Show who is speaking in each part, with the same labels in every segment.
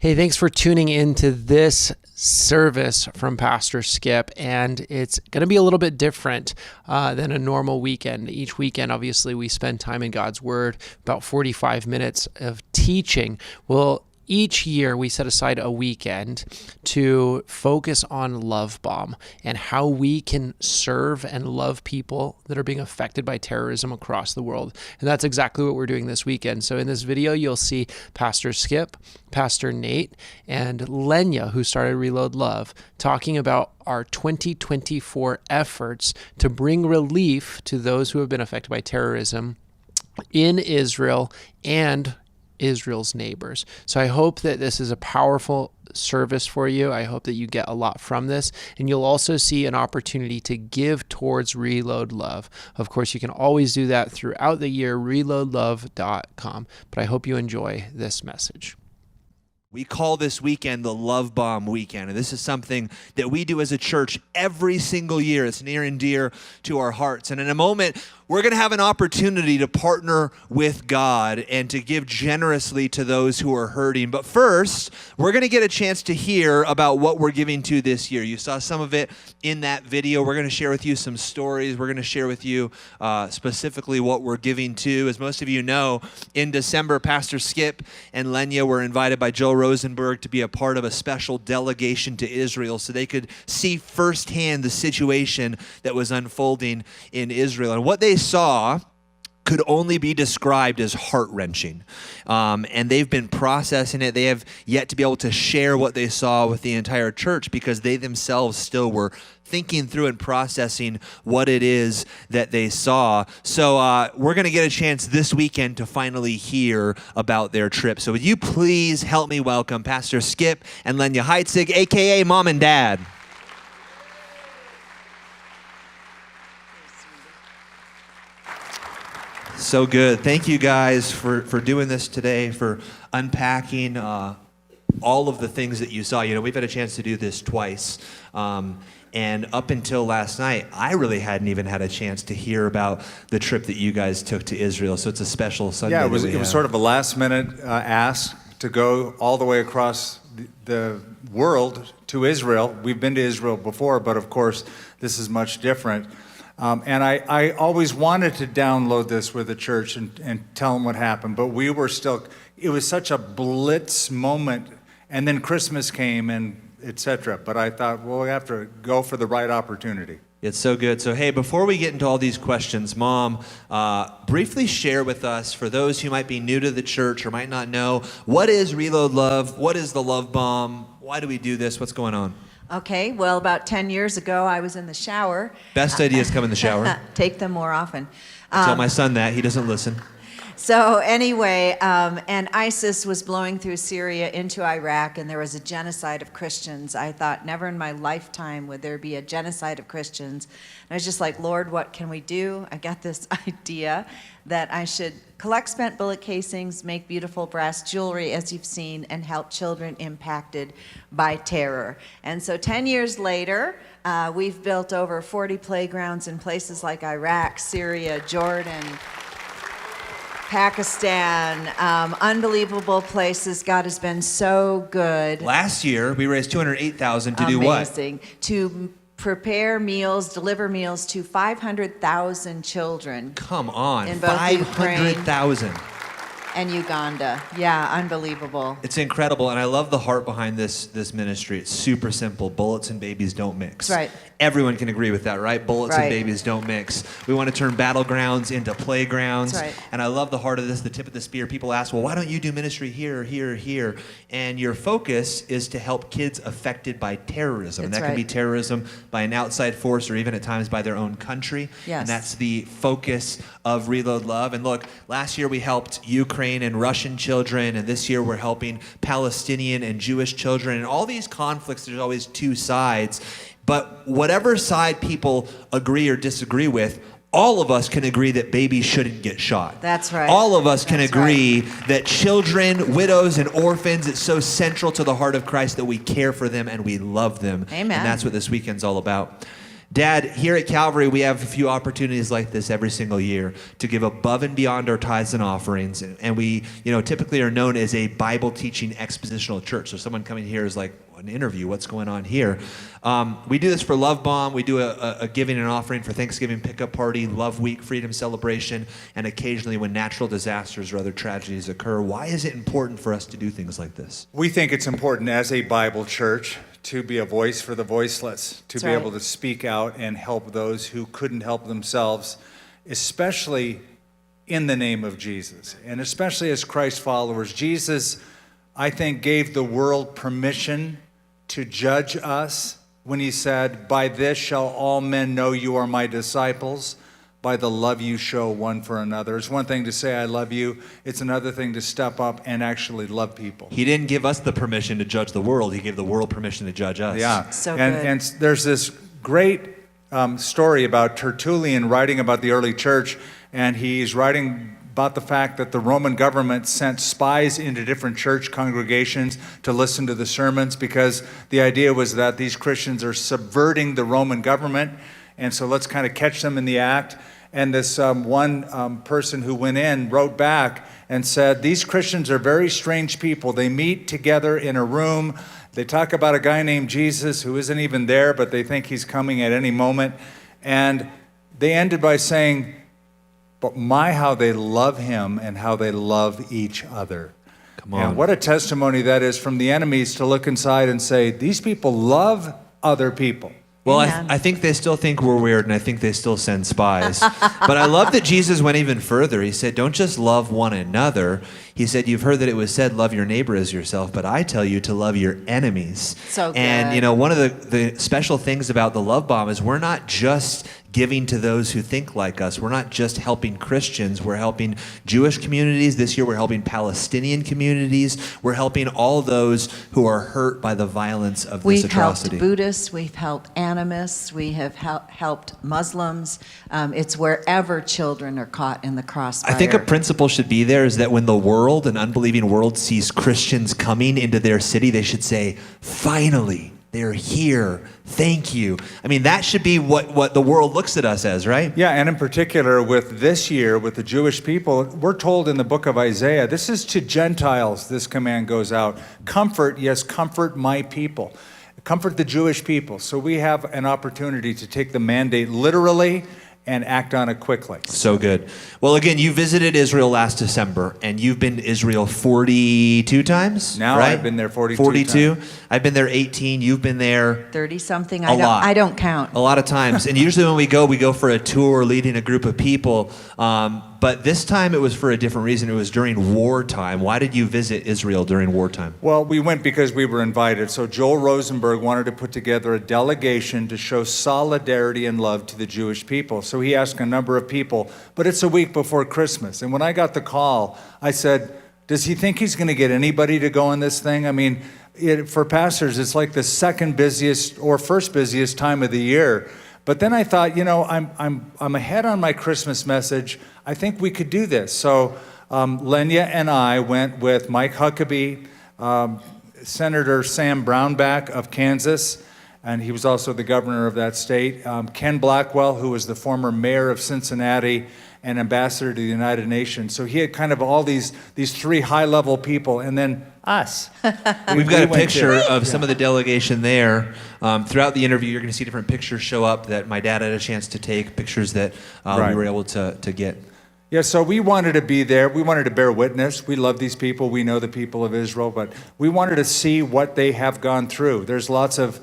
Speaker 1: Hey, thanks for tuning into this service from Pastor Skip, and it's going to be a little bit different than a normal weekend. Each weekend, obviously, we spend time in God's Word, about 45 minutes of teaching. Well, each year we set aside a weekend to focus on Love Bomb and how we can serve and love people that are being affected by terrorism across the world. And that's exactly what we're doing this weekend. So in this video, you'll see Pastor Skip, Pastor Nate, and Lenya, who started Reload Love, talking about our 2024 efforts to bring relief to those who have been affected by terrorism in Israel and Israel's neighbors. So I hope that this is a powerful service for you. I hope that you get a lot from this, and you'll also see an opportunity to give towards Reload Love. Of course, you can always do that throughout the year, reloadlove.com, but I hope you enjoy this message.
Speaker 2: We call this weekend the Love Bomb Weekend, and this is something that we do as a church every single year. It's near and dear to our hearts. And in a moment, we're going to have an opportunity to partner with God and to give generously to those who are hurting. But first, we're going to get a chance to hear about what we're giving to this year. You saw some of it in that video. We're going to share with you some stories. We're going to share with you specifically what we're giving to. As most of you know, in December, Pastor Skip and Lenya were invited by Joe Rosenberg to be a part of a special delegation to Israel so they could see firsthand the situation that was unfolding in Israel. And what they saw could only be described as heart-wrenching. And they've been processing it. They have yet to be able to share what they saw with the entire church because they themselves still were thinking through and processing what it is that they saw. So we're going to get a chance this weekend to finally hear about their trip. So would you please help me welcome Pastor Skip and Skip Heitzig, a.k.a. Mom and Dad. So good. Thank you guys for doing this today, for unpacking all of the things that you saw. You know, we've had a chance to do this twice. And up until last night, I really hadn't even had a chance to hear about the trip that you guys took to Israel. So it's a special Sunday.
Speaker 3: Yeah, it was sort of a last-minute ask to go all the way across the world to Israel. We've been to Israel before, but of course, this is much different. And I always wanted to download this with the church and tell them what happened, but we were still, it was such a blitz moment, and then Christmas came and etc. But I thought, well, we have to go for the right opportunity.
Speaker 2: It's so good. So, hey, before we get into all these questions, Mom, briefly share with us, for those who might be new to the church or might not know, what is Reload Love? What is the Love Bomb? Why do we do this? What's going on?
Speaker 4: Okay, well, about 10 years ago, I was in the shower.
Speaker 2: Best ideas come in the shower.
Speaker 4: Take them more often.
Speaker 2: I tell my son that. He doesn't listen.
Speaker 4: So anyway, and ISIS was blowing through Syria into Iraq, and there was a genocide of Christians. I thought, never in my lifetime would there be a genocide of Christians. And I was just like, Lord, what can we do? I got this idea that I should collect spent bullet casings, make beautiful brass jewelry, as you've seen, and help children impacted by terror. And so 10 years later, we've built over 40 playgrounds in places like Iraq, Syria, Jordan, Pakistan, unbelievable places. God has been so good.
Speaker 2: Last year, we raised $208,000 to do what?
Speaker 4: Amazing. To prepare meals, deliver meals to 500,000 children.
Speaker 2: Come on,
Speaker 4: in both
Speaker 2: 500,000.
Speaker 4: And Uganda. Yeah, unbelievable.
Speaker 2: It's incredible, and I love the heart behind this ministry. It's super simple. Bullets and babies don't mix.
Speaker 4: That's right.
Speaker 2: Everyone can agree with that, right? Bullets and babies don't mix. We want to turn battlegrounds into playgrounds.
Speaker 4: That's right.
Speaker 2: And I love the heart of this, the tip of the spear. People ask, well, why don't you do ministry here, here, here? And your focus is to help kids affected by terrorism.
Speaker 4: That's
Speaker 2: and that can be terrorism by an outside force or even at times by their own country.
Speaker 4: Yes.
Speaker 2: And that's the focus of Reload Love. And look, last year we helped Ukraine and Russian children, and this year we're helping Palestinian and Jewish children. And all these conflicts, there's always two sides. But whatever side people agree or disagree with, all of us can agree that babies shouldn't get shot.
Speaker 4: That's right.
Speaker 2: All of us can agree that children, widows, and orphans, it's so central to the heart of Christ that we care for them and we love them.
Speaker 4: Amen.
Speaker 2: And that's what this weekend's all about. Dad, here at Calvary, we have a few opportunities like this every single year to give above and beyond our tithes and offerings. And we, typically are known as a Bible teaching expositional church. So someone coming here is like, an interview, what's going on here? We do this for Love Bomb. We do a giving and offering for Thanksgiving pickup party, Love Week, Freedom Celebration, and occasionally when natural disasters or other tragedies occur. Why is it important for us to do things like this?
Speaker 3: We think it's important as a Bible church to be a voice for the voiceless, to
Speaker 4: That's
Speaker 3: be
Speaker 4: right.
Speaker 3: able to speak out and help those who couldn't help themselves, especially in the name of Jesus. And especially as Christ followers, Jesus, I think, gave the world permission to judge us when he said, "By this shall all men know you are my disciples, by the love you show one for another." It's one thing to say, "I love you." It's another thing to step up and actually love people.
Speaker 2: He didn't give us the permission to judge the world. He gave the world permission to judge us.
Speaker 3: Yeah.
Speaker 4: So
Speaker 3: and,
Speaker 4: good.
Speaker 3: and there's this great story about Tertullian writing about the early church, and he's writing about the fact that the Roman government sent spies into different church congregations to listen to the sermons, because the idea was that these Christians are subverting the Roman government, and so let's kind of catch them in the act. And this one person who went in wrote back and said, "These Christians are very strange people. They meet together in a room. They talk about a guy named Jesus who isn't even there, but they think he's coming at any moment." And they ended by saying, "But my, how they love him and how they love each other."
Speaker 2: Come on.
Speaker 3: And what a testimony that is from the enemies to look inside and say, these people love other people.
Speaker 2: Well,
Speaker 4: Amen.
Speaker 2: I think they still think we're weird, and I think they still send spies. But I love that Jesus went even further. He said, don't just love one another. He said, you've heard that it was said, love your neighbor as yourself, but I tell you to love your enemies.
Speaker 4: So good.
Speaker 2: And, one of the special things about the Love Bomb is we're not just giving to those who think like us. We're not just helping Christians. We're helping Jewish communities. This year we're helping Palestinian communities. We're helping all those who are hurt by the violence of this atrocity.
Speaker 4: We've helped Buddhists, we've helped animists, we have helped Muslims. It's wherever children are caught in the crossfire.
Speaker 2: I think a principle should be there is that when the world, an unbelieving world, sees Christians coming into their city, they should say, finally, they're here. Thank you. I mean, that should be what the world looks at us as, right?
Speaker 3: Yeah, and in particular with this year, with the Jewish people, we're told in the book of Isaiah, this is to Gentiles, this command goes out. Comfort, yes, comfort my people. Comfort the Jewish people. So we have an opportunity to take the mandate literally and act on it quickly.
Speaker 2: So good. Well, again, you visited Israel last December, and you've been to Israel 42 times?
Speaker 3: Now
Speaker 2: right?
Speaker 3: I've been there 42
Speaker 2: 42?
Speaker 3: times.
Speaker 2: I've been there 18. You've been there
Speaker 4: 30-something,
Speaker 2: a lot.
Speaker 4: I don't count.
Speaker 2: A lot of times. And usually when we go for a tour leading a group of people. But this time it was for a different reason. It was during wartime. Why did you visit Israel during wartime?
Speaker 3: Well, we went because we were invited. So Joel Rosenberg wanted to put together a delegation to show solidarity and love to the Jewish people. So he asked a number of people, but it's a week before Christmas. And when I got the call, I said, does he think he's going to get anybody to go on this thing? I mean, for pastors, it's like the second busiest or first busiest time of the year. But then I thought, I'm ahead on my Christmas message. I think we could do this. So Lenya and I went with Mike Huckabee, Senator Sam Brownback of Kansas, and he was also the governor of that state, Ken Blackwell, who was the former mayor of Cincinnati and ambassador to the United Nations. So he had kind of all these three high-level people, and then us.
Speaker 2: We've got a picture of some of the delegation there. Throughout the interview, you're going to see different pictures show up that my dad had a chance to take, pictures that we were able to get.
Speaker 3: Yeah, so we wanted to be there. We wanted to bear witness. We love these people. We know the people of Israel, but we wanted to see what they have gone through. There's lots of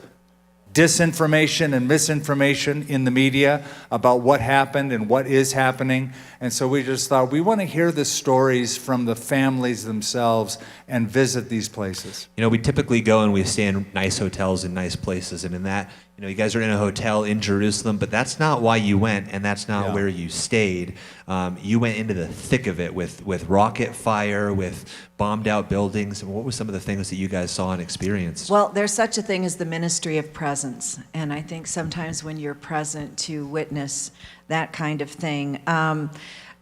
Speaker 3: disinformation and misinformation in the media about what happened and what is happening. And so we just thought we want to hear the stories from the families themselves and visit these places.
Speaker 2: We typically go and we stay in nice hotels in nice places. And in that, you guys are in a hotel in Jerusalem, but that's not why you went, and that's not where you stayed. You went into the thick of it with rocket fire, with bombed out buildings. And what were some of the things that you guys saw and experienced?
Speaker 4: Well, there's such a thing as the ministry of presence. And I think sometimes when you're present to witness that kind of thing,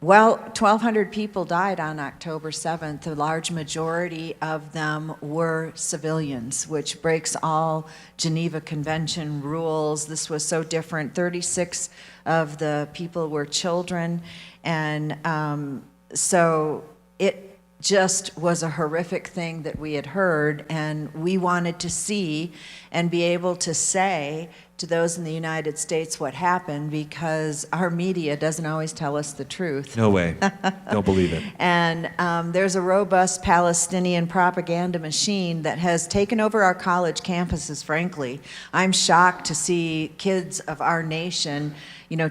Speaker 4: Well, 1,200 people died on October 7th. The large majority of them were civilians, which breaks all Geneva Convention rules. This was so different. 36 of the people were children, and so it just was a horrific thing that we had heard, and we wanted to see and be able to say to those in the United States what happened, because our media doesn't always tell us the truth.
Speaker 2: No way. Don't believe it.
Speaker 4: And there's a robust Palestinian propaganda machine that has taken over our college campuses, frankly. I'm shocked to see kids of our nation,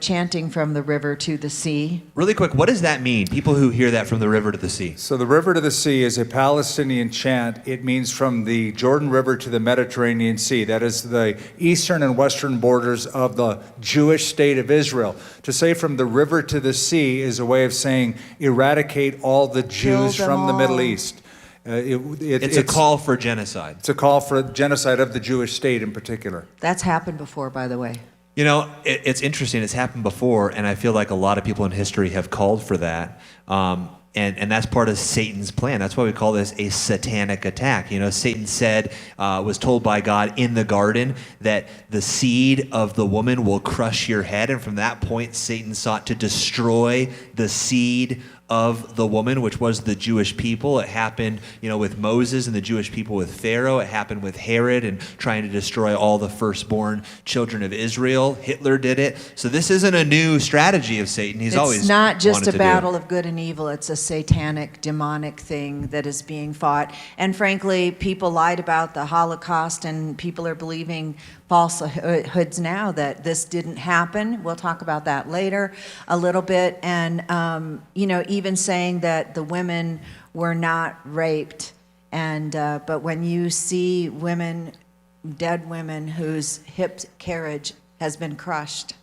Speaker 4: chanting from the river to the sea.
Speaker 2: Really quick, what does that mean? People who hear that from the river to the sea.
Speaker 3: So the river to the sea is a Palestinian chant. It means from the Jordan River to the Mediterranean Sea. That is the eastern and western borders of the Jewish state of Israel. To say from the river to the sea is a way of saying eradicate all the Jews from the Middle East.
Speaker 2: It's a call for genocide.
Speaker 3: It's a call for genocide of the Jewish state in particular.
Speaker 4: That's happened before, by the way.
Speaker 2: It's interesting. It's happened before, and I feel like a lot of people in history have called for that. And that's part of Satan's plan. That's why we call this a satanic attack. Satan was told by God in the garden that the seed of the woman will crush your head. And from that point, Satan sought to destroy the seed of the woman, which was the Jewish people. It happened, with Moses and the Jewish people with Pharaoh. It happened with Herod and trying to destroy all the firstborn children of Israel. Hitler did it. So this isn't a new strategy of Satan.
Speaker 4: It's not just a battle of good and evil. It's a satanic, demonic thing that is being fought. And frankly, people lied about the Holocaust, and people are believing falsehoods now that this didn't happen. We'll talk about that later a little bit. And, even saying that the women were not raped. And but when you see dead women whose hip carriage has been crushed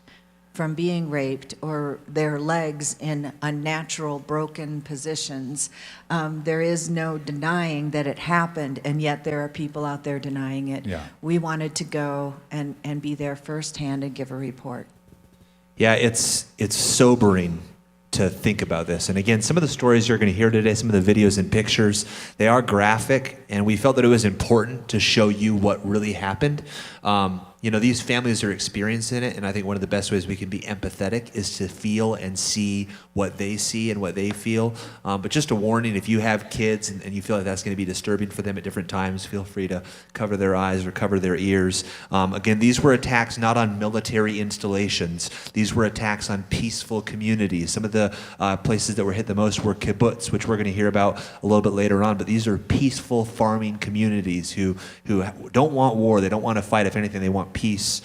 Speaker 4: from being raped, or their legs in unnatural broken positions, there is no denying that it happened, and yet there are people out there denying it.
Speaker 3: Yeah.
Speaker 4: We wanted to go and be there firsthand and give a report.
Speaker 2: Yeah, it's sobering to think about this. And again, some of the stories you're going to hear today, some of the videos and pictures, they are graphic, and we felt that it was important to show you what really happened. These families are experiencing it, and I think one of the best ways we can be empathetic is to feel and see what they see and what they feel. But just a warning, if you have kids and you feel like that's going to be disturbing for them at different times, feel free to cover their eyes or cover their ears. Again, these were attacks not on military installations. These were attacks on peaceful communities. Some of the places that were hit the most were kibbutz, which we're going to hear about a little bit later on. But these are peaceful farming communities who don't want war. They don't want to fight. If anything, they want peace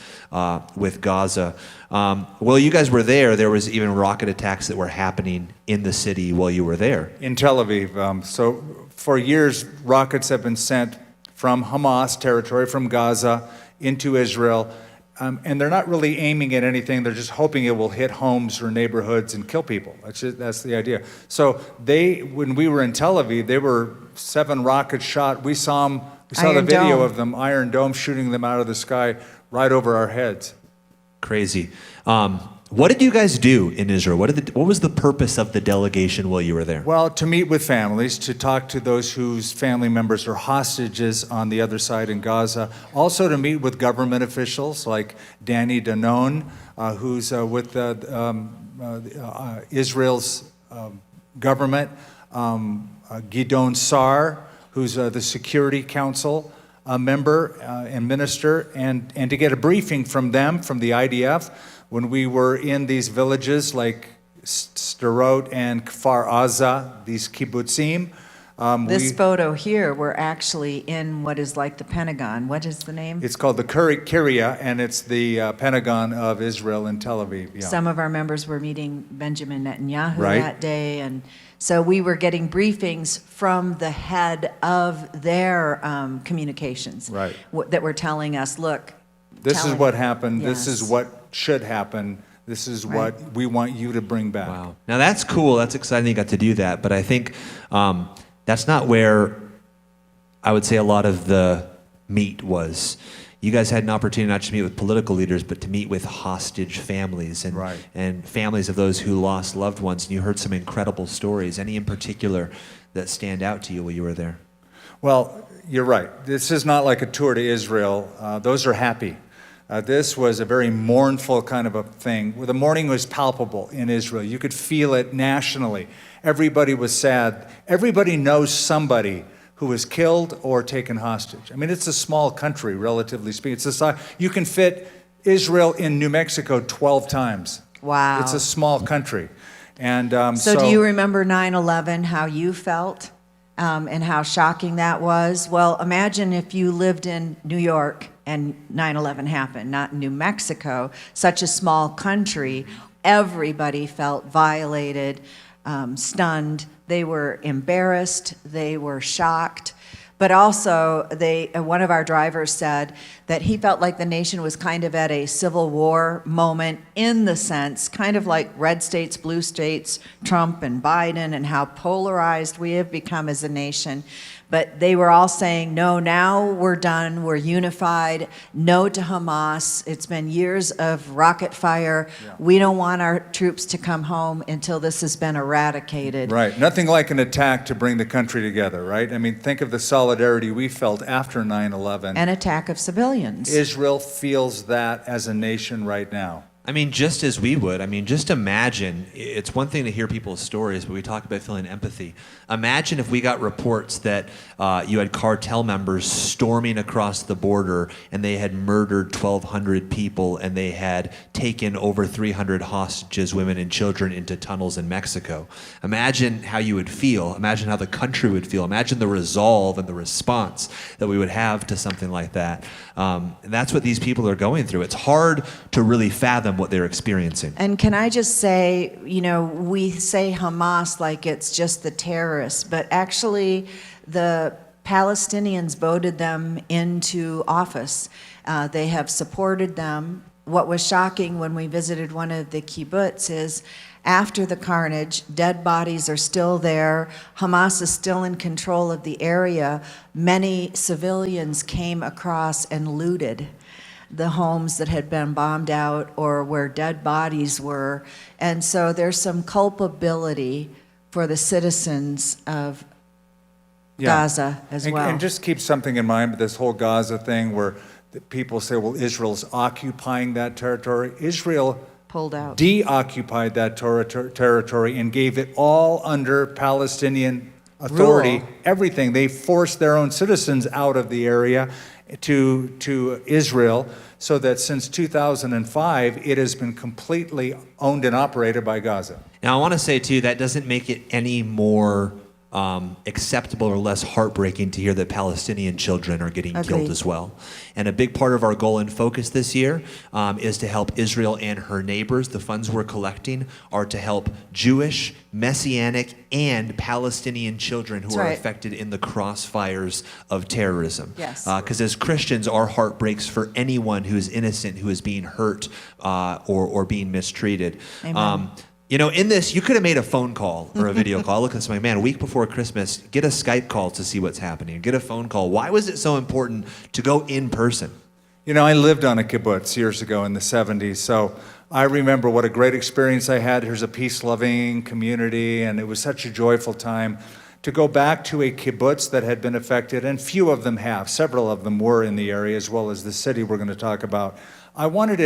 Speaker 2: with Gaza. Well, you guys were there. There was even rocket attacks that were happening in the city while you were there.
Speaker 3: In Tel Aviv. So for years, rockets have been sent from Hamas territory, from Gaza, into Israel. And they're not really aiming at anything. They're just hoping it will hit homes or neighborhoods and kill people. That's the idea. So when we were in Tel Aviv, there were 7 rockets shot. We saw the video of them, Iron Dome, shooting them out of the sky right over our heads.
Speaker 2: Crazy. What did you guys do in Israel? What was the purpose of the delegation while you were there?
Speaker 3: Well, to meet with families, to talk to those whose family members are hostages on the other side in Gaza. Also to meet with government officials like Danny Danon, who's with Israel's government, Gidon Sar, who's the Security Council member and minister, and to get a briefing from them, from the IDF, when we were in these villages like Sderot and Kfar Aza, these kibbutzim.
Speaker 4: This photo here, we're actually in what is like the Pentagon. What is the name?
Speaker 3: It's called the Kiryat, and it's the Pentagon of Israel in Tel Aviv. Yeah.
Speaker 4: Some of our members were meeting Benjamin Netanyahu
Speaker 3: Right.
Speaker 4: that day, and so we were getting briefings from the head of their communications,
Speaker 3: Right.
Speaker 4: that were telling us, look,
Speaker 3: This is what happened.
Speaker 4: Yes.
Speaker 3: This is what should happen. This is
Speaker 4: Right.
Speaker 3: what we want you to bring back.
Speaker 2: Wow. Now that's cool. That's exciting you got to do that. But I think that's not where I would say a lot of the meet was you guys had an opportunity not just to meet with political leaders, but to meet with hostage families and,
Speaker 3: Right.
Speaker 2: and families of those who lost loved ones. And you heard some incredible stories. Any in particular that stand out to you while you were there?
Speaker 3: Well, you're right. This is not like a tour to Israel. Those are happy. This was a very mournful kind of a thing, where the mourning was palpable in Israel. You could feel it nationally. Everybody was sad. Everybody knows somebody who was killed or taken hostage. I mean, it's a small country, relatively speaking. You can fit Israel in New Mexico 12 times.
Speaker 4: Wow.
Speaker 3: It's a small country. And
Speaker 4: So do you remember 9/11, how you felt and how shocking that was? Well, imagine if you lived in New York and 9/11 happened, not in New Mexico, such a small country. Everybody felt violated, stunned. They were embarrassed. They were shocked. But also, one of our drivers said that he felt like the nation was kind of at a civil war moment, in the sense, kind of like red states, blue states, Trump and Biden, and how polarized we have become as a nation. But they were all saying, no, now we're done, we're unified, no to Hamas. It's been years of rocket fire. Yeah. We don't want our troops to come home until this has been eradicated.
Speaker 3: Right, nothing like an attack to bring the country together, right? I mean, think of the solidarity we felt after 9/11.
Speaker 4: An attack of civilians.
Speaker 3: Israel feels that as a nation right now.
Speaker 2: I mean, just as we would. I mean, just imagine, it's one thing to hear people's stories, but we talk about feeling empathy. Imagine if we got reports that you had cartel members storming across the border and they had murdered 1,200 people and they had taken over 300 hostages, women and children, into tunnels in Mexico. Imagine how you would feel. Imagine how the country would feel. Imagine the resolve and the response that we would have to something like that. And that's what these people are going through. It's hard to really fathom what they're experiencing.
Speaker 4: And can I just say, we say Hamas like it's just the terrorists, but actually the Palestinians voted them into office. They have supported them. What was shocking when we visited one of the kibbutz is after the carnage, dead bodies are still there. Hamas is still in control of the area. Many civilians came across and looted the homes that had been bombed out or where dead bodies were. And so there's some culpability for the citizens of Gaza as well.
Speaker 3: And just keep something in mind with this whole Gaza thing where people say, well, Israel's occupying that territory. Israel
Speaker 4: pulled out,
Speaker 3: deoccupied that territory and gave it all under Palestinian authority.
Speaker 4: Rule.
Speaker 3: Everything. They forced their own citizens out of the area to Israel, so that since 2005, it has been completely owned and operated by Gaza.
Speaker 2: Now, I want to say, too, that doesn't make it any more acceptable or less heartbreaking to hear that Palestinian children are getting killed as well. And a big part of our goal and focus this year is to help Israel and her neighbors. The funds we're collecting are to help Jewish, Messianic, and Palestinian children who are affected in the crossfires of terrorism.
Speaker 4: Yes.
Speaker 2: Because as Christians, our heart breaks for anyone who is innocent, who is being hurt or being mistreated.
Speaker 4: Amen.
Speaker 2: In this, you could have made a phone call or a video call. Look at this, man, a week before Christmas, get a Skype call to see what's happening. Get a phone call. Why was it so important to go in person?
Speaker 3: I lived on a kibbutz years ago in the 70s, so I remember what a great experience I had. Here's a peace-loving community, and it was such a joyful time to go back to a kibbutz that had been affected, and few of them have. Several of them were in the area, as well as the city we're going to talk about. I wanted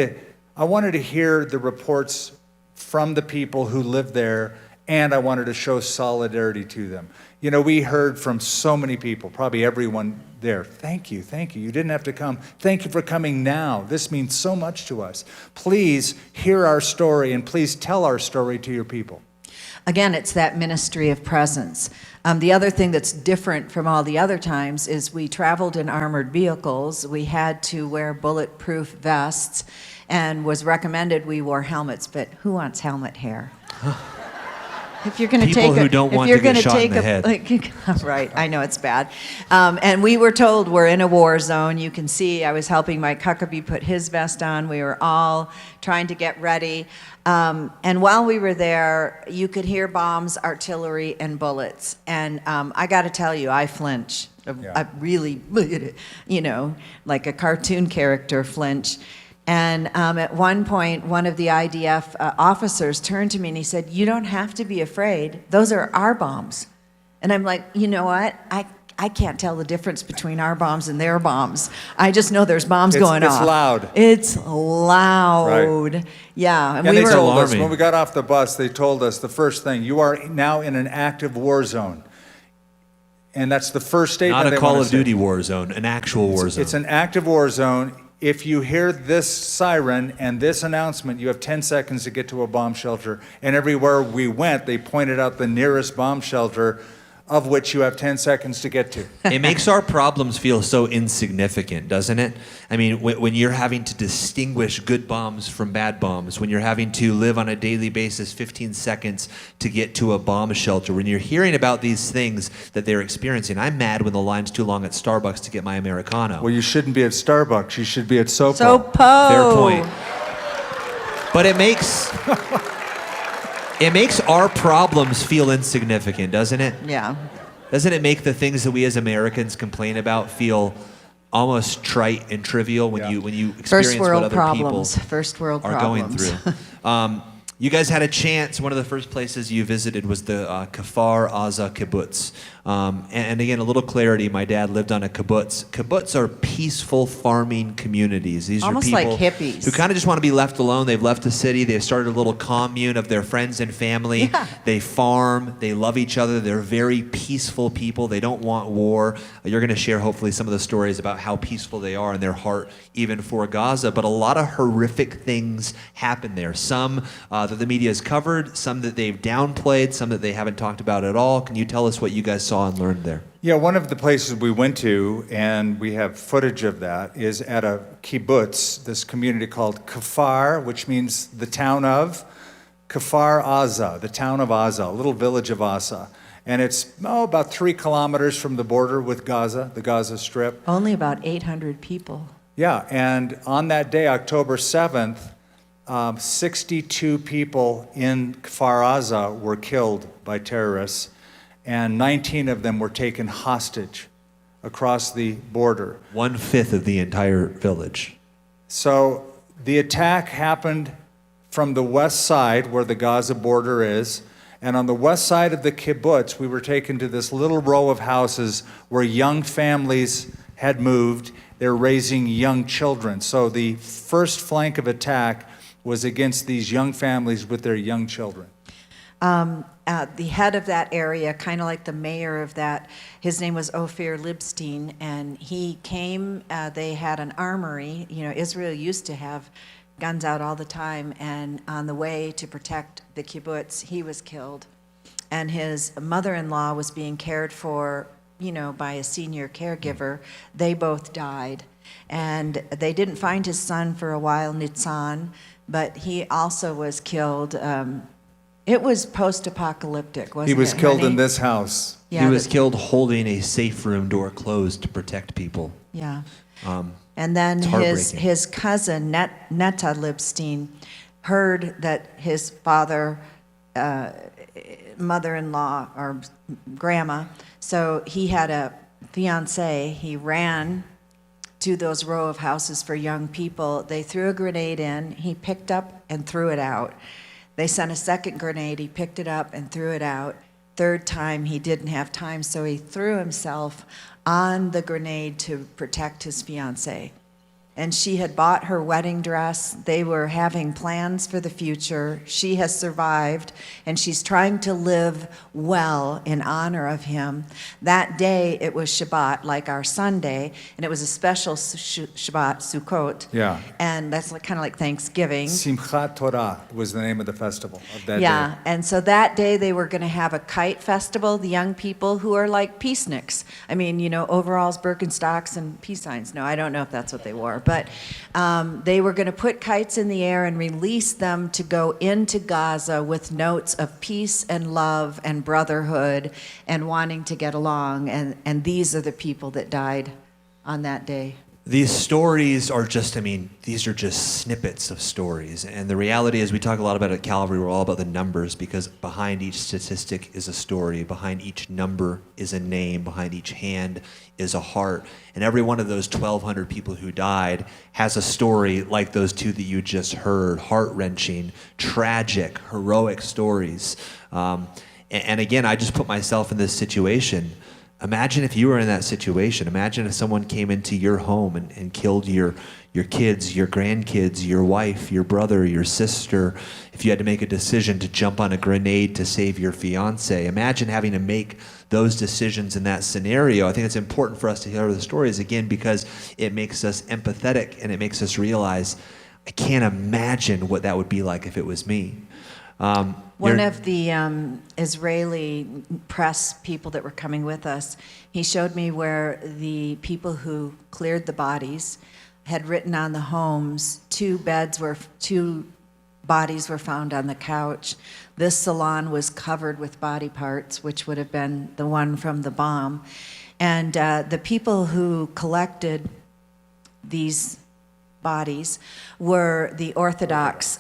Speaker 3: to hear the reports from the people who lived there, and I wanted to show solidarity to them. We heard from so many people, probably everyone there. Thank you. You didn't have to come. Thank you for coming now. This means so much to us. Please hear our story, and please tell our story to your people.
Speaker 4: Again, it's that ministry of presence. The other thing that's different from all the other times is we traveled in armored vehicles. We had to wear bulletproof vests, and was recommended we wore helmets, but who wants helmet hair? If you're going to take
Speaker 2: people who don't want to get shot in the head.
Speaker 4: Right, I know it's bad. And we were told we're in a war zone. You can see I was helping Mike Huckabee put his vest on. We were all trying to get ready. And while we were there, you could hear bombs, artillery, and bullets. And I got to tell you, I flinch. a really, like a cartoon character flinch. And at one point, one of the IDF officers turned to me and he said, "You don't have to be afraid. Those are our bombs." And I'm like, you know what? I can't tell the difference between our bombs and their bombs. I just know there's bombs going off.
Speaker 3: It's loud.
Speaker 4: It's loud. Right. Yeah.
Speaker 3: And they told us, when we got off the bus, they told us the first thing, you are now in an active war zone. And that's the first statement.
Speaker 2: Not a Call of Duty war zone, an actual war zone.
Speaker 3: It's an active war zone. If you hear this siren and this announcement, you have 10 seconds to get to a bomb shelter. And everywhere we went, they pointed out the nearest bomb shelter, of which you have 10 seconds to get to.
Speaker 2: It makes our problems feel so insignificant, doesn't it? I mean, when you're having to distinguish good bombs from bad bombs, when you're having to live on a daily basis 15 seconds to get to a bomb shelter, when you're hearing about these things that they're experiencing, I'm mad when the line's too long at Starbucks to get my Americano.
Speaker 3: Well, you shouldn't be at Starbucks. You should be at Sopo.
Speaker 4: Sopo.
Speaker 2: Fair point. But it makes our problems feel insignificant, doesn't it?
Speaker 4: Yeah.
Speaker 2: Doesn't it make the things that we as Americans complain about feel almost trite and trivial when you experience what other people are going through? You guys had a chance. One of the first places you visited was the Kfar Aza kibbutz. And again, a little clarity. My dad lived on a kibbutz. Kibbutz are peaceful farming communities. These
Speaker 4: almost
Speaker 2: are people
Speaker 4: like hippies
Speaker 2: who kind of just want to be left alone. They've left the city. They've started a little commune of their friends and family.
Speaker 4: Yeah.
Speaker 2: They farm. They love each other. They're very peaceful people. They don't want war. You're going to share hopefully some of the stories about how peaceful they are in their heart, even for Gaza. But a lot of horrific things happen there. Some that the media has covered, some that they've downplayed, some that they haven't talked about at all. Can you tell us what you guys saw and learned there?
Speaker 3: Yeah, one of the places we went to, and we have footage of that, is at a kibbutz, this community called Kfar, which means the town of, Kfar Aza, the town of Aza, a little village of Aza. And it's about 3 kilometers from the border with Gaza, the Gaza Strip.
Speaker 4: Only about 800 people.
Speaker 3: Yeah, and on that day, October 7th, 62 people in Kfar Aza were killed by terrorists, and 19 of them were taken hostage across the border.
Speaker 2: 1/5 of the entire village.
Speaker 3: So the attack happened from the west side, where the Gaza border is, and on the west side of the kibbutz, we were taken to this little row of houses where young families had moved. They're raising young children. So the first flank of attack was against these young families with their young children.
Speaker 4: The head of that area, kind of like the mayor of that, his name was Ophir Libstein, and he came, they had an armory. Israel used to have guns out all the time, and on the way to protect the kibbutz, he was killed. And his mother-in-law was being cared for, by a senior caregiver. They both died. And they didn't find his son for a while, Nitzan, but he also was killed. It was post-apocalyptic, wasn't it?
Speaker 3: He was killed in this house.
Speaker 4: Yeah,
Speaker 2: he was killed holding a safe room door closed to protect people.
Speaker 4: Yeah. And then his cousin, Netta Libstein, heard that his father, mother-in-law, or grandma, so he had a fiancée. He ran to those row of houses for young people. They threw a grenade in. He picked up and threw it out. They sent a second grenade. He picked it up and threw it out. Third time, he didn't have time, so he threw himself on the grenade to protect his fiancée. And she had bought her wedding dress. They were having plans for the future. She has survived, and she's trying to live well in honor of him. That day, it was Shabbat, like our Sunday, and it was a special Shabbat, Sukkot.
Speaker 3: Yeah.
Speaker 4: And that's kind of like Thanksgiving.
Speaker 3: Simchat Torah was the name of the festival of that day.
Speaker 4: Yeah, and so that day they were going to have a kite festival, the young people who are like peaceniks. I mean, overalls, Birkenstocks, and peace signs. No, I don't know if that's what they wore. But they were going to put kites in the air and release them to go into Gaza with notes of peace and love and brotherhood and wanting to get along. And these are the people that died on that day.
Speaker 2: These stories are just, these are just snippets of stories. And the reality is, we talk a lot about at Calvary, we're all about the numbers, because behind each statistic is a story. Behind each number is a name. Behind each hand is a heart. And every one of those 1,200 people who died has a story like those two that you just heard, heart-wrenching, tragic, heroic stories. And again, I just put myself in this situation. Imagine if you were in that situation. Imagine if someone came into your home and killed your kids, your grandkids, your wife, your brother, your sister. If you had to make a decision to jump on a grenade to save your fiance. Imagine having to make those decisions in that scenario. I think it's important for us to hear the stories again, because it makes us empathetic and it makes us realize, I can't imagine what that would be like if it was me.
Speaker 4: One of the Israeli press people that were coming with us, he showed me where the people who cleared the bodies had written on the homes, two bodies were found on the couch. This salon was covered with body parts, which would have been the one from the bomb. And the people who collected these bodies were the Orthodox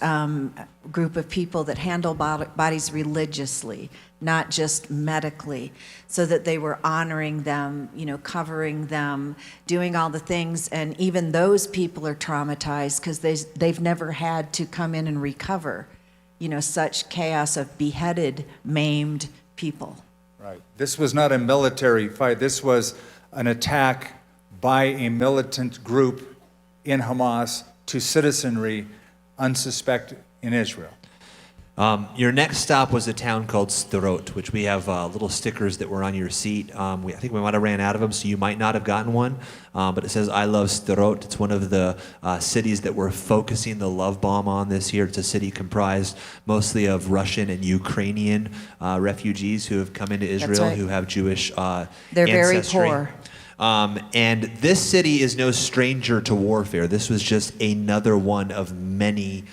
Speaker 4: group of people that handle bodies religiously, not just medically, so that they were honoring them, covering them, doing all the things. And even those people are traumatized because they've never had to come in and recover, such chaos of beheaded, maimed people.
Speaker 3: Right. This was not a military fight. This was an attack by a militant group in Hamas to citizenry unsuspected in Israel.
Speaker 2: Your next stop was a town called Sderot, which we have little stickers that were on your seat. I think we might have ran out of them, so you might not have gotten one. But it says, I love Sderot. It's one of the cities that we're focusing the love bomb on this year. It's a city comprised mostly of Russian and Ukrainian refugees who have come into Israel,
Speaker 4: right.
Speaker 2: who have Jewish
Speaker 4: They're
Speaker 2: ancestry.
Speaker 4: very poor.
Speaker 2: And this city is no stranger to warfare. This was just another one of many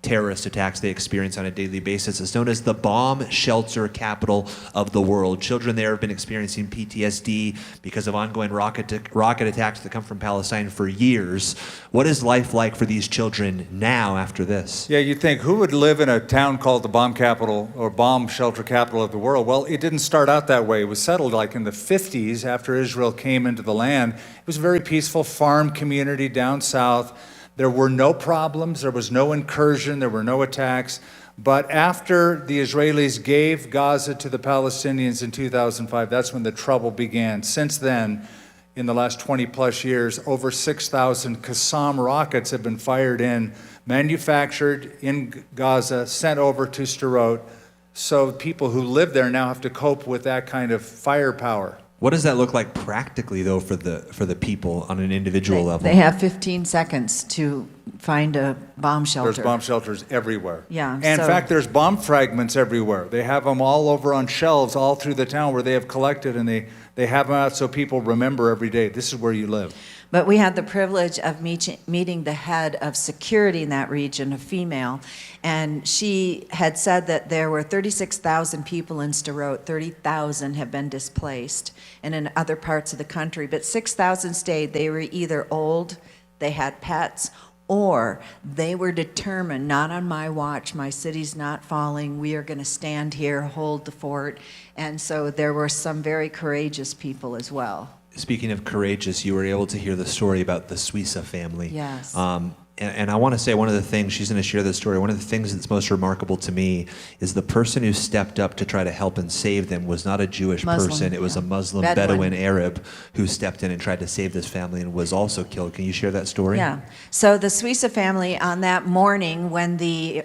Speaker 2: terrorist attacks they experience on a daily basis. It's known as the bomb shelter capital of the world. Children there have been experiencing PTSD because of ongoing rocket attacks that come from Palestine for years. What is life like for these children now after this?
Speaker 3: Yeah, you think, who would live in a town called the bomb capital or bomb shelter capital of the world? Well, it didn't start out that way. It was settled like in the 50s after Israel came into the land. It was a very peaceful farm community down south. There were no problems, there was no incursion, there were no attacks. But after the Israelis gave Gaza to the Palestinians in 2005, that's when the trouble began. Since then, in the last 20 plus years, over 6,000 Qassam rockets have been fired in, manufactured in Gaza, sent over to Sderot. So people who live there now have to cope with that kind of firepower.
Speaker 2: What does that look like practically, though, for the people on an individual level?
Speaker 4: They have 15 seconds to find a bomb shelter.
Speaker 3: There's bomb shelters everywhere.
Speaker 4: Yeah.
Speaker 3: And in fact, there's bomb fragments everywhere. They have them all over on shelves all through the town where they have collected, and they have them out so people remember every day, this is where you live.
Speaker 4: But we had the privilege of meeting the head of security in that region, a female, and she had said that there were 36,000 people in Sderot, 30,000 have been displaced, and in other parts of the country, but 6,000 stayed. They were either old, they had pets, or they were determined, not on my watch, my city's not falling, we are going to stand here, hold the fort, and so there were some very courageous people as well.
Speaker 2: Speaking of courageous, you were able to hear the story about the Suissa family.
Speaker 4: Yes.
Speaker 2: And I want to say one of the things, she's going to share this story, one of the things that's most remarkable to me is the person who stepped up to try to help and save them was not a Jewish person. It was a Muslim Bedouin Arab who stepped in and tried to save this family and was also killed. Can you share that story?
Speaker 4: Yeah. So the Suissa family, on that morning when the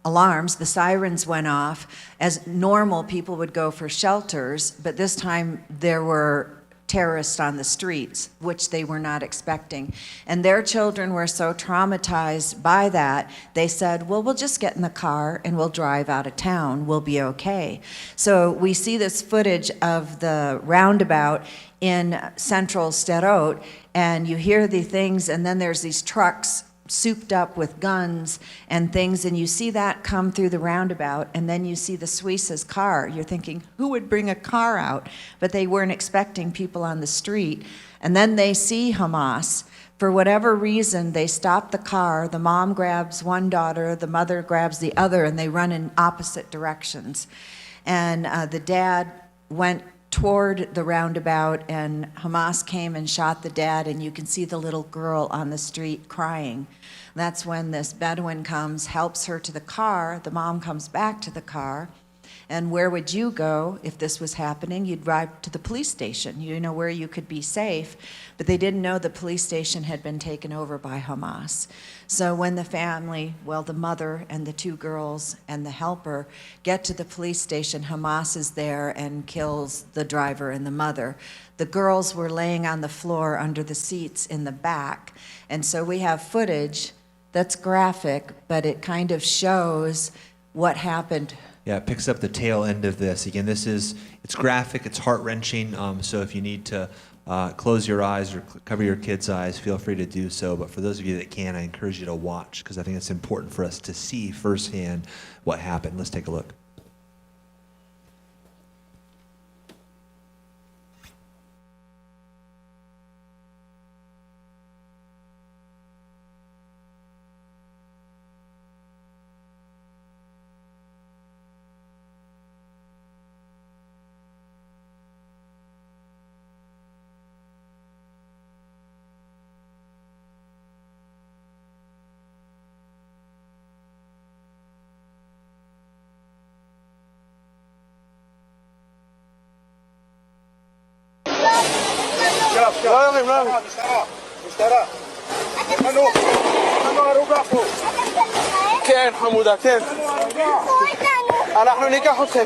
Speaker 4: alarms, the sirens went off, as normal people would go for shelters, but this time there were terrorists on the streets, which they were not expecting. And their children were so traumatized by that, they said, well, we'll just get in the car and we'll drive out of town. We'll be okay. So we see this footage of the roundabout in central Sderot, and you hear the things, and then there's these trucks souped up with guns and things, and you see that come through the roundabout, and then you see the Suissa's car. You're thinking, who would bring a car out? But they weren't expecting people on the street. And then they see Hamas. For whatever reason, they stop the car. The mom grabs one daughter, the mother grabs the other, and they run in opposite directions. And the dad went toward the roundabout, and Hamas came and shot the dad, and you can see the little girl on the street crying. That's when this Bedouin comes, helps her to the car. The mom comes back to the car. And where would you go if this was happening? You'd drive to the police station. You know where you could be safe. But they didn't know the police station had been taken over by Hamas. So when the family, well, the mother and the two girls and the helper get to the police station, Hamas is there and kills the driver and the mother. The girls were laying on the floor under the seats in the back. And so we have footage that's graphic, but it kind of shows what happened.
Speaker 2: Yeah, it picks up the tail end of this. Again, it's graphic, it's heart-wrenching, so if you need to close your eyes or cover your kids' eyes, feel free to do so. But for those of you that can, I encourage you to watch, because I think it's important for us to see firsthand what happened. Let's take a look.
Speaker 5: כן, חמודה, כן. אנחנו ניקח אתכם.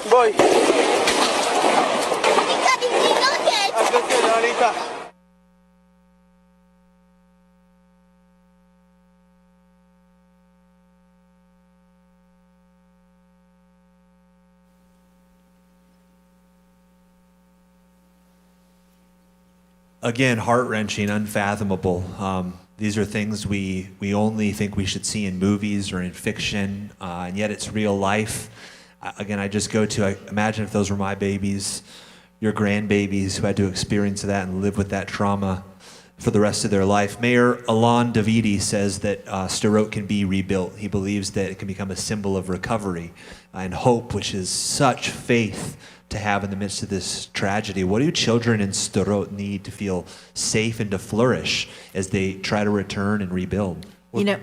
Speaker 5: בואי. אז בסדר, אני איתך.
Speaker 2: Again, heart-wrenching, unfathomable. These are things we only think we should see in movies or in fiction, and yet it's real life. Again, I just go to, imagine if those were my babies, your grandbabies who had to experience that and live with that trauma for the rest of their life. Mayor Alon Davidi says that Sderot can be rebuilt. He believes that it can become a symbol of recovery and hope, which is such faith to have in the midst of this tragedy. What do children in Sderot need to feel safe and to flourish as they try to return and rebuild?
Speaker 4: You know,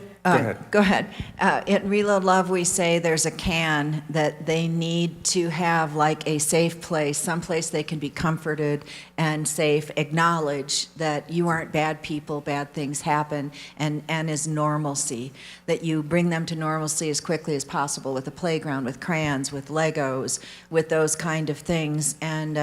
Speaker 4: go ahead. At Reload Love, we say there's a can that they need to have, like a safe place, someplace they can be comforted and safe, acknowledge that you aren't bad people, bad things happen, and is normalcy, that you bring them to normalcy as quickly as possible with a playground, with crayons, with Legos, with those kind of things. And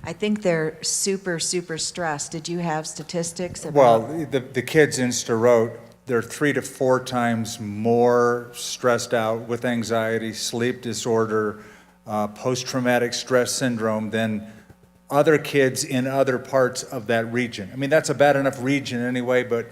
Speaker 4: I think they're super, super stressed. Did you have statistics about?
Speaker 3: Well, the kids in Sderot, they're 3 to 4 times more stressed out with anxiety, sleep disorder, post-traumatic stress syndrome than other kids in other parts of that region. I mean, that's a bad enough region anyway, but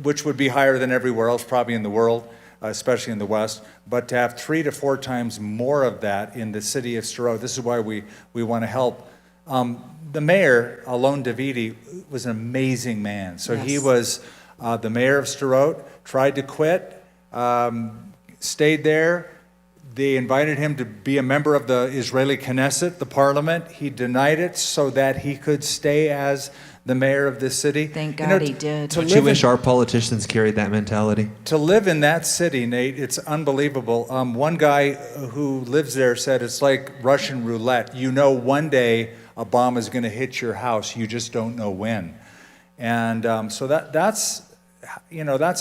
Speaker 3: which would be higher than everywhere else probably in the world, especially in the West. But to have 3 to 4 times more of that in the city of Sderot, this is why we want to help. The mayor, Alon Davidi, was an amazing man. So
Speaker 4: Yes.
Speaker 3: he was the mayor of Sderot, tried to quit, stayed there. They invited him to be a member of the Israeli Knesset, the parliament. He denied it so that he could stay as the mayor of this city.
Speaker 4: Thank God he did.
Speaker 2: Don't you wish our politicians carried that mentality?
Speaker 3: To live in that city, Nate, it's unbelievable. One guy who lives there said it's like Russian roulette. You know one day a bomb is going to hit your house. You just don't know when. And so that's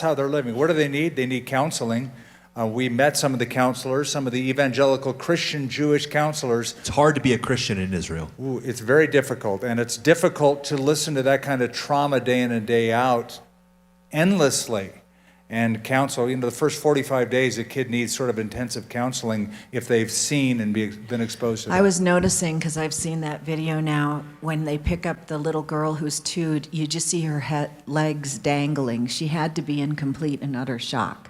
Speaker 3: how they're living. What do they need? They need counseling. We met some of the counselors, some of the evangelical Christian Jewish counselors.
Speaker 2: It's hard to be a Christian in Israel.
Speaker 3: Ooh, it's very difficult, and it's difficult to listen to that kind of trauma day in and day out endlessly. and counsel. The first 45 days, a kid needs sort of intensive counseling if they've seen and been exposed to that.
Speaker 4: I was noticing, because I've seen that video now, when they pick up the little girl who's 2, you just see her legs dangling. She had to be in complete and utter shock.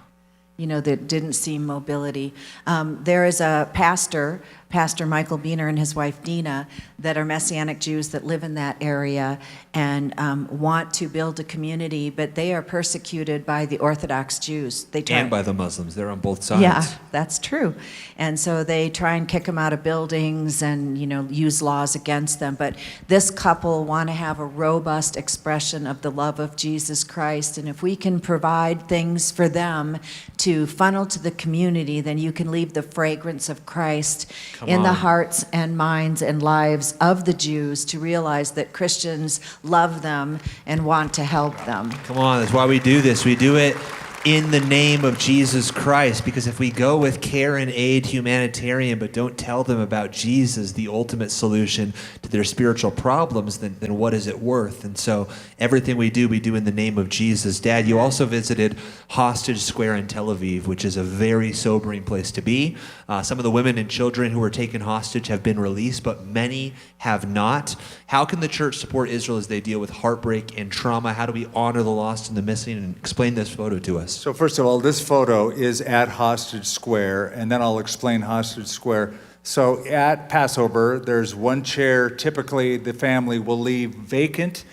Speaker 4: That didn't see mobility. There is a pastor, Pastor Michael Biener and his wife Dina, that are Messianic Jews that live in that area and want to build a community, but they are persecuted by the Orthodox Jews.
Speaker 2: And by the Muslims. They're on both sides.
Speaker 4: Yeah, that's true. And so they try and kick them out of buildings and, use laws against them. But this couple want to have a robust expression of the love of Jesus Christ. And if we can provide things for them to funnel to the community, then you can leave the fragrance of Christ in the hearts and minds and lives of the Jews to realize that Christians love them and want to help them.
Speaker 2: Come on, that's why we do this. We do it in the name of Jesus Christ, because if we go with care and aid humanitarian but don't tell them about Jesus, the ultimate solution to their spiritual problems, then what is it worth? And so everything we do in the name of Jesus. Dad, you also visited Hostage Square in Tel Aviv, which is a very sobering place to be. Some of the women and children who were taken hostage have been released, but many have not. How can the church support Israel as they deal with heartbreak and trauma? How do we honor the lost and the missing? And explain this photo to us.
Speaker 3: So first of all, this photo is at Hostage Square, and then I'll explain Hostage Square. So at Passover, there's one chair. Typically, the family will leave vacant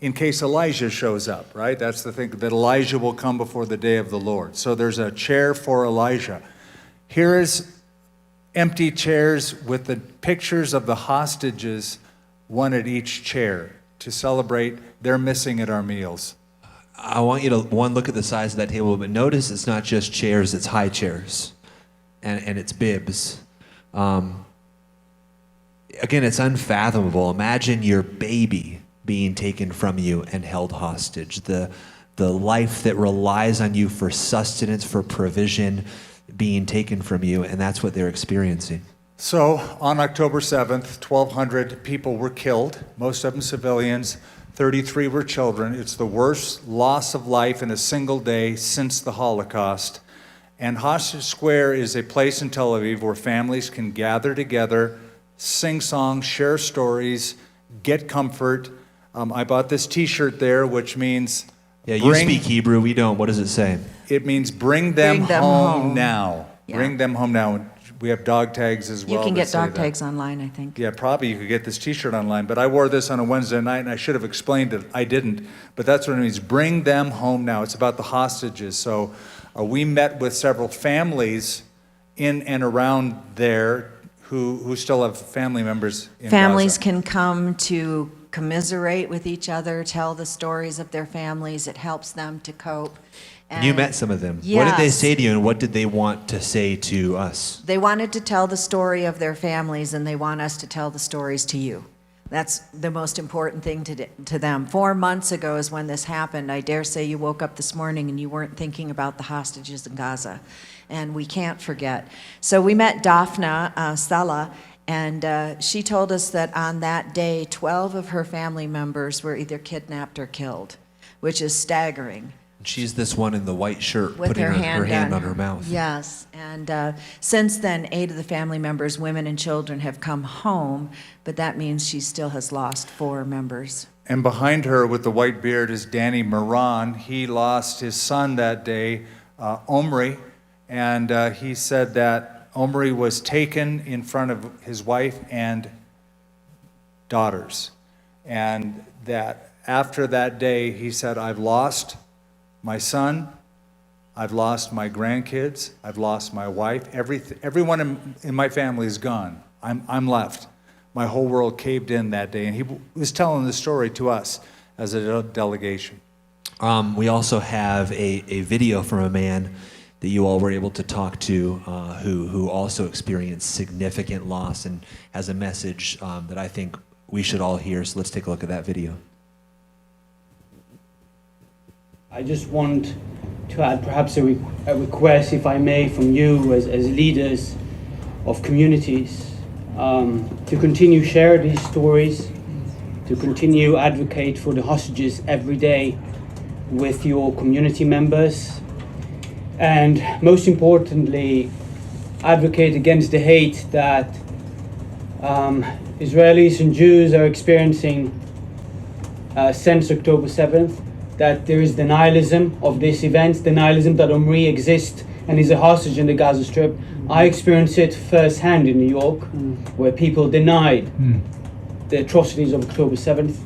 Speaker 3: in case Elijah shows up, right? That's the thing, that Elijah will come before the day of the Lord. So there's a chair for Elijah. Here is empty chairs with the pictures of the hostages, one at each chair, to celebrate their missing at our meals.
Speaker 2: I want you to, look at the size of that table, but notice it's not just chairs, it's high chairs, and it's bibs. Again, it's unfathomable. Imagine your baby being taken from you and held hostage. The life that relies on you for sustenance, for provision, being taken from you, and that's what they're experiencing.
Speaker 3: So on October 7th, 1,200 people were killed, most of them civilians. 33 were children. It's the worst loss of life in a single day since the Holocaust. And Hostage Square is a place in Tel Aviv where families can gather together, sing songs, share stories, get comfort. I bought this T-shirt there, which means...
Speaker 2: Yeah, you speak Hebrew, we don't. What does it say?
Speaker 3: It means bring them home now.
Speaker 4: Yeah.
Speaker 3: Bring them home now. We have dog tags as well.
Speaker 4: You can get dog tags online, I think.
Speaker 3: Yeah, probably you could get this T-shirt online, but I wore this on a Wednesday night, and I should have explained it. I didn't, but that's what it means. Bring them home now. It's about the hostages. So we met with several families in and around there who still have family members in
Speaker 4: Families
Speaker 3: Gaza.
Speaker 4: can come to commiserate with each other, tell the stories of their families. It helps them to cope.
Speaker 2: And you met some of them.
Speaker 4: Yes.
Speaker 2: What did they say to you, and what did they want to say to us?
Speaker 4: They wanted to tell the story of their families, and they want us to tell the stories to you. That's the most important thing to them. 4 months ago is when this happened. I dare say you woke up this morning and you weren't thinking about the hostages in Gaza. And we can't forget. So we met Daphna Sala, and she told us that on that day, 12 of her family members were either kidnapped or killed, which is staggering.
Speaker 2: She's this one in the white shirt,
Speaker 4: With
Speaker 2: putting
Speaker 4: her
Speaker 2: her hand on
Speaker 4: her
Speaker 2: her mouth.
Speaker 4: Yes, and since then, 8 of the family members, women and children, have come home, but that means she still has lost 4 members.
Speaker 3: And behind her with the white beard is Danny Moran. He lost his son that day, Omri, and he said that Omri was taken in front of his wife and daughters. And that after that day, he said, I've lost my son, I've lost my grandkids, I've lost my wife, everyone in my family is gone. I'm left. My whole world caved in that day. And he was telling the story to us as a delegation.
Speaker 2: We also have a video from a man that you all were able to talk to who also experienced significant loss and has a message that I think we should all hear. So let's take a look at that video.
Speaker 6: I just want to add perhaps a request, if I may, from you as leaders of communities, to continue share these stories, to continue advocate for the hostages every day with your community members, and most importantly, advocate against the hate that Israelis and Jews are experiencing since October 7th, that there is denialism of this event, denialism that Omri exists and is a hostage in the Gaza Strip. I experienced it firsthand in New York, where people denied the atrocities of October 7th.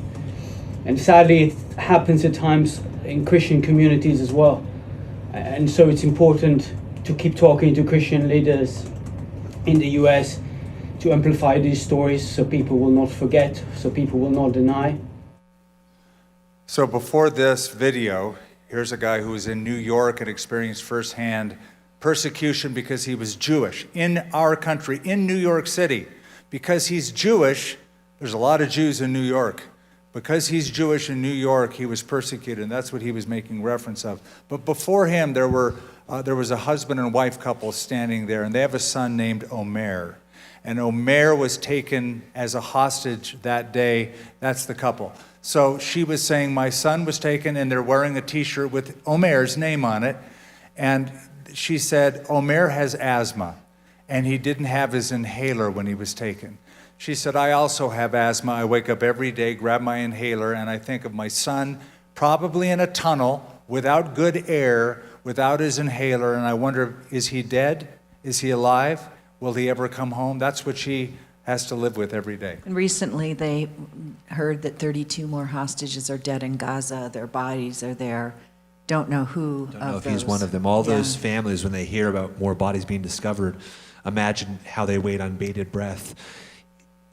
Speaker 6: And sadly, it happens at times in Christian communities as well. And so it's important to keep talking to Christian leaders in the US to amplify these stories so people will not forget, so people will not deny.
Speaker 3: So before this video, here's a guy who was in New York and experienced firsthand persecution because he was Jewish in our country, in New York City. Because he's Jewish, there's a lot of Jews in New York. Because he's Jewish in New York, he was persecuted, and that's what he was making reference of. But before him, there was a husband and wife couple standing there, and they have a son named Omer. And Omer was taken as a hostage that day. That's the couple. So she was saying, my son was taken, and they're wearing a T-shirt with Omer's name on it. And she said, Omer has asthma, and he didn't have his inhaler when he was taken. She said, I also have asthma. I wake up every day, grab my inhaler, and I think of my son probably in a tunnel without good air, without his inhaler, and I wonder, is he dead? Is he alive? Will he ever come home? That's what she has to live with every day.
Speaker 4: And recently they heard that 32 more hostages are dead in Gaza. Their bodies are there. Don't know who
Speaker 2: Don't know if he's one of them. All those families, when they hear about more bodies being discovered, imagine how they wait on bated breath.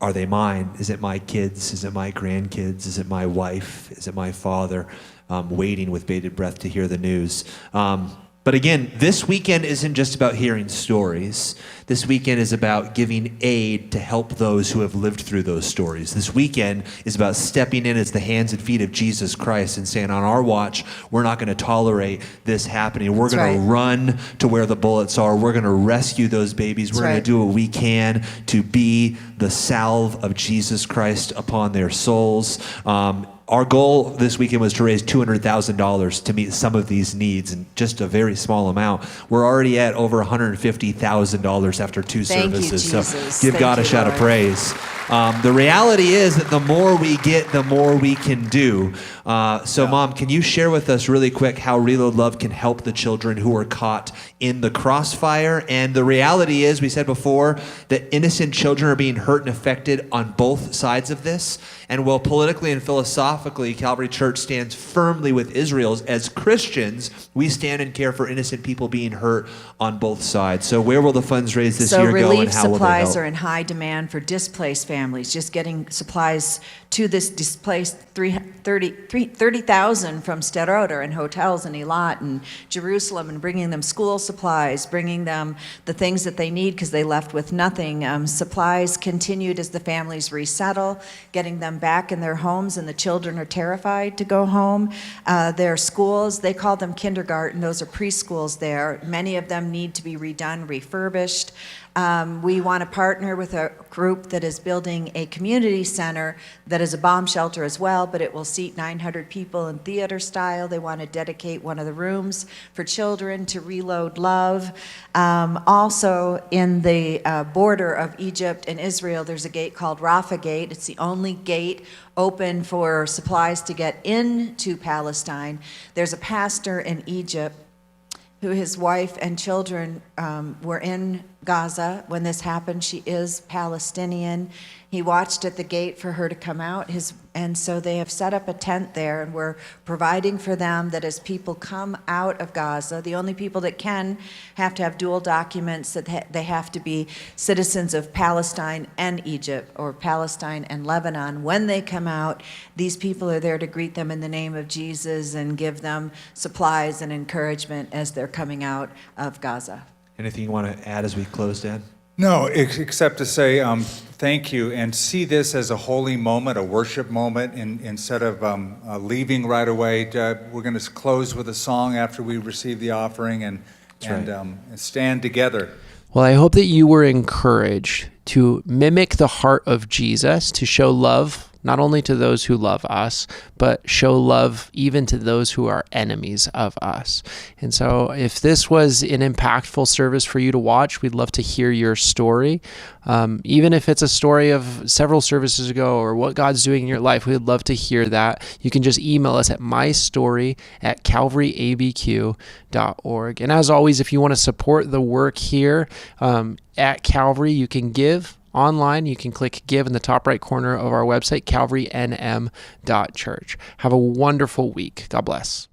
Speaker 2: Are they mine? Is it my kids? Is it my grandkids? Is it my wife? Is it my father? Waiting with bated breath to hear the news. But again, this weekend isn't just about hearing stories. This weekend is about giving aid to help those who have lived through those stories. This weekend is about stepping in as the hands and feet of Jesus Christ and saying, on our watch, we're not going to tolerate this happening. We're going to run to where the bullets are. We're going to rescue those babies. We're going to do what we can to be the salve of Jesus Christ upon their souls. Our goal this weekend was to raise $200,000 to meet some of these needs, and just a very small amount. We're already at over $150,000 after two services. So give God a shout of praise. The reality is that the more we get, the more we can do. Mom, can you share with us really quick how Reload Love can help the children who are caught in the crossfire? And the reality is, we said before, that innocent children are being hurt and affected on both sides of this. And while politically and philosophically, Calvary Church stands firmly with Israel, as Christians, we stand and care for innocent people being hurt on both sides. So where will the funds raised this year go, and how will they help?
Speaker 4: Relief supplies are in high demand for displaced families. Just getting supplies to this displaced 30,000 from Sderot and hotels in Eilat and Jerusalem, and bringing them school supplies, bringing them the things that they need because they left with nothing. Supplies continued as the families resettle, getting them back in their homes, and the children are terrified to go home. Their schools, they call them kindergarten. Those are preschools there. Many of them need to be redone, refurbished. We want to partner with a group that is building a community center that is a bomb shelter as well, but it will seat 900 people in theater style. They want to dedicate one of the rooms for children to Reload Love. Also, in the border of Egypt and Israel, there's a gate called Rafah Gate. It's the only gate open for supplies to get into Palestine. There's a pastor in Egypt who his wife and children were in Gaza when this happened. She is Palestinian. He watched at the gate for her to come out. And so they have set up a tent there, and we're providing for them that as people come out of Gaza, the only people that can have to have dual documents, that they have to be citizens of Palestine and Egypt, or Palestine and Lebanon. When they come out, these people are there to greet them in the name of Jesus and give them supplies and encouragement as they're coming out of Gaza.
Speaker 2: Anything you want to add as we close, Dan?
Speaker 3: No, except to say thank you, and see this as a holy moment, a worship moment, instead of leaving right away. We're going to close with a song after we receive the offering, and stand together.
Speaker 1: Well, I hope that you were encouraged to mimic the heart of Jesus, to show love not only to those who love us, but show love even to those who are enemies of us. And so if this was an impactful service for you to watch, we'd love to hear your story. Even if it's a story of several services ago or what God's doing in your life, we'd love to hear that. You can just email us at mystory@calvaryabq.org. And as always, if you want to support the work here at Calvary, you can give online. You can click give in the top right corner of our website, calvarynm.church. Have a wonderful week. God bless.